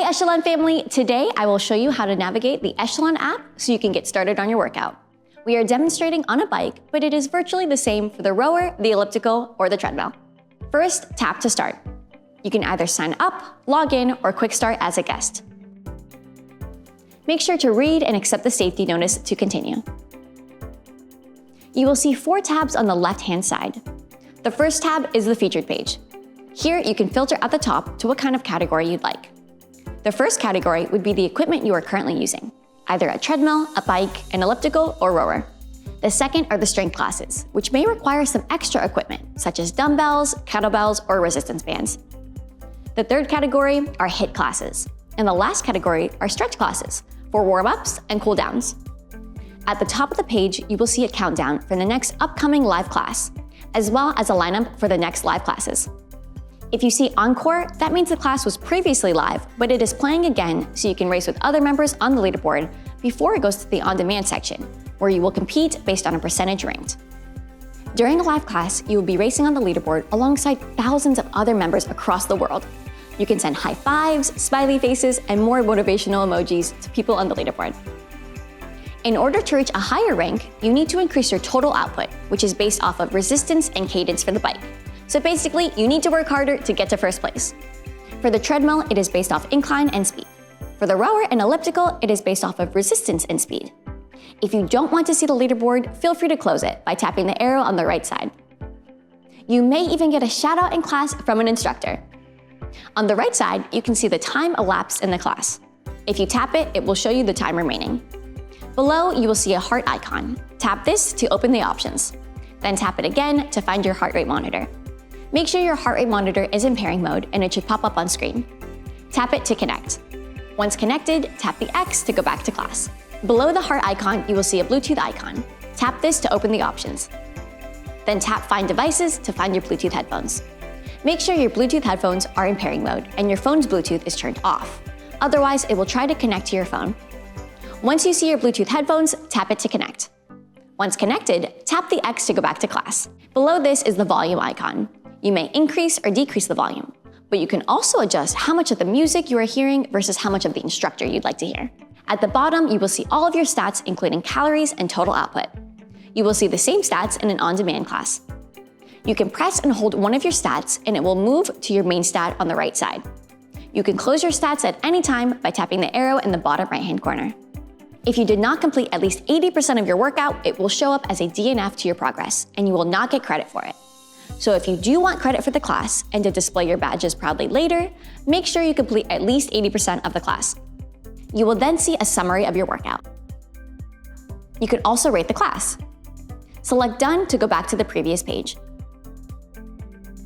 Hi Echelon family, today I will show you how to navigate the Echelon app so you can get started on your workout. We are demonstrating on a bike, but it is virtually the same for the rower, the elliptical, or the treadmill. First, tap to start. You can either sign up, log in, or QuickStart as a guest. Make sure to read and accept the safety notice to continue. You will see 4 tabs on the left-hand side. The first tab is the featured page. Here you can filter at the top to what kind of category you'd like. The first category would be the equipment you are currently using, either a treadmill, a bike, an elliptical, or rower. The second are the strength classes, which may require some extra equipment, such as dumbbells, kettlebells, or resistance bands. The third category are HIIT classes, and the last category are stretch classes for warm-ups and cool-downs. At the top of the page, you will see a countdown for the next upcoming live class, as well as a lineup for the next live classes. If you see Encore, that means the class was previously live, but it is playing again so you can race with other members on the leaderboard before it goes to the on-demand section, where you will compete based on a percentage ranked. During a live class, you will be racing on the leaderboard alongside thousands of other members across the world. You can send high fives, smiley faces, and more motivational emojis to people on the leaderboard. In order to reach a higher rank, you need to increase your total output, which is based off of resistance and cadence for the bike. So basically, you need to work harder to get to first place. For the treadmill, it is based off incline and speed. For the rower and elliptical, it is based off of resistance and speed. If you don't want to see the leaderboard, feel free to close it by tapping the arrow on the right side. You may even get a shout out in class from an instructor. On the right side, you can see the time elapsed in the class. If you tap it, it will show you the time remaining. Below, you will see a heart icon. Tap this to open the options. Then tap it again to find your heart rate monitor. Make sure your heart rate monitor is in pairing mode and it should pop up on screen. Tap it to connect. Once connected, tap the X to go back to class. Below the heart icon, you will see a Bluetooth icon. Tap this to open the options. Then tap Find Devices to find your Bluetooth headphones. Make sure your Bluetooth headphones are in pairing mode and your phone's Bluetooth is turned off. Otherwise, it will try to connect to your phone. Once you see your Bluetooth headphones, tap it to connect. Once connected, tap the X to go back to class. Below this is the volume icon. You may increase or decrease the volume, but you can also adjust how much of the music you are hearing versus how much of the instructor you'd like to hear. At the bottom, you will see all of your stats, including calories and total output. You will see the same stats in an on-demand class. You can press and hold one of your stats and it will move to your main stat on the right side. You can close your stats at any time by tapping the arrow in the bottom right-hand corner. If you did not complete at least 80% of your workout, it will show up as a DNF to your progress and you will not get credit for it. So if you do want credit for the class and to display your badges proudly later, make sure you complete at least 80% of the class. You will then see a summary of your workout. You can also rate the class. Select Done to go back to the previous page.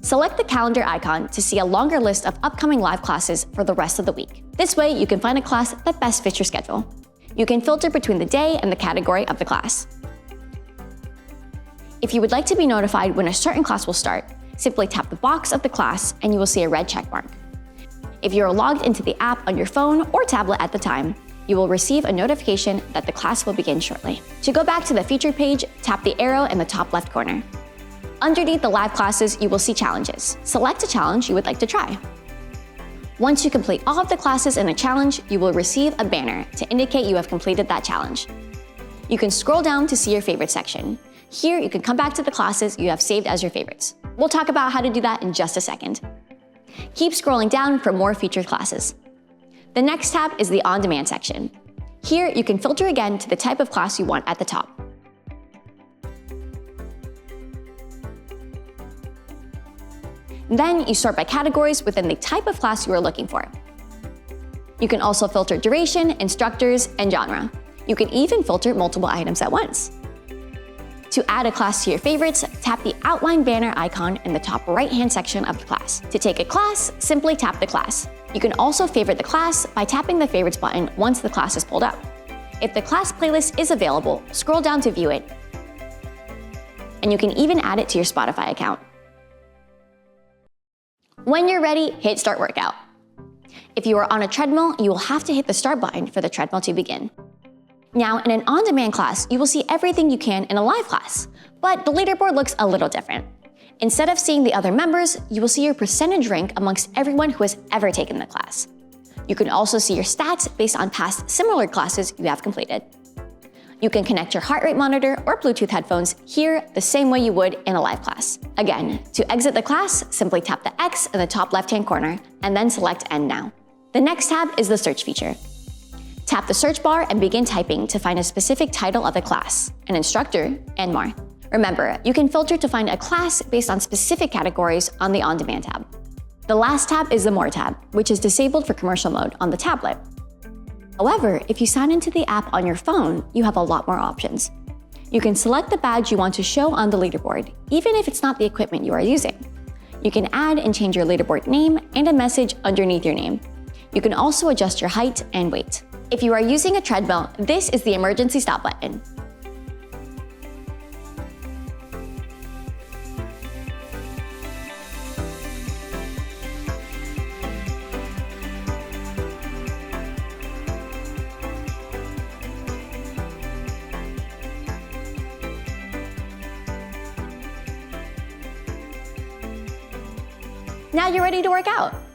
Select the calendar icon to see a longer list of upcoming live classes for the rest of the week. This way, you can find a class that best fits your schedule. You can filter between the day and the category of the class. If you would like to be notified when a certain class will start, simply tap the box of the class and you will see a red check mark. If you are logged into the app on your phone or tablet at the time, you will receive a notification that the class will begin shortly. To go back to the featured page, tap the arrow in the top left corner. Underneath the live classes, you will see challenges. Select a challenge you would like to try. Once you complete all of the classes in a challenge, you will receive a banner to indicate you have completed that challenge. You can scroll down to see your favorite section. Here, you can come back to the classes you have saved as your favorites. We'll talk about how to do that in just a second. Keep scrolling down for more featured classes. The next tab is the on-demand section. Here, you can filter again to the type of class you want at the top. Then you sort by categories within the type of class you are looking for. You can also filter duration, instructors, and genre. You can even filter multiple items at once. To add a class to your favorites, tap the outline banner icon in the top right-hand section of the class. To take a class, simply tap the class. You can also favorite the class by tapping the favorites button once the class is pulled up. If the class playlist is available, scroll down to view it. And you can even add it to your Spotify account. When you're ready, hit Start Workout. If you are on a treadmill, you will have to hit the start button for the treadmill to begin. Now, in an on-demand class, you will see everything you can in a live class, but the leaderboard looks a little different. Instead of seeing the other members, you will see your percentage rank amongst everyone who has ever taken the class. You can also see your stats based on past similar classes you have completed. You can connect your heart rate monitor or Bluetooth headphones here the same way you would in a live class. Again, to exit the class, simply tap the X in the top left-hand corner and then select End Now. The next tab is the search feature. Tap the search bar and begin typing to find a specific title of the class, an instructor, and more. Remember, you can filter to find a class based on specific categories on the On Demand tab. The last tab is the More tab, which is disabled for commercial mode on the tablet. However, if you sign into the app on your phone, you have a lot more options. You can select the badge you want to show on the leaderboard, even if it's not the equipment you are using. You can add and change your leaderboard name and a message underneath your name. You can also adjust your height and weight. If you are using a treadmill, this is the emergency stop button. Now you're ready to work out.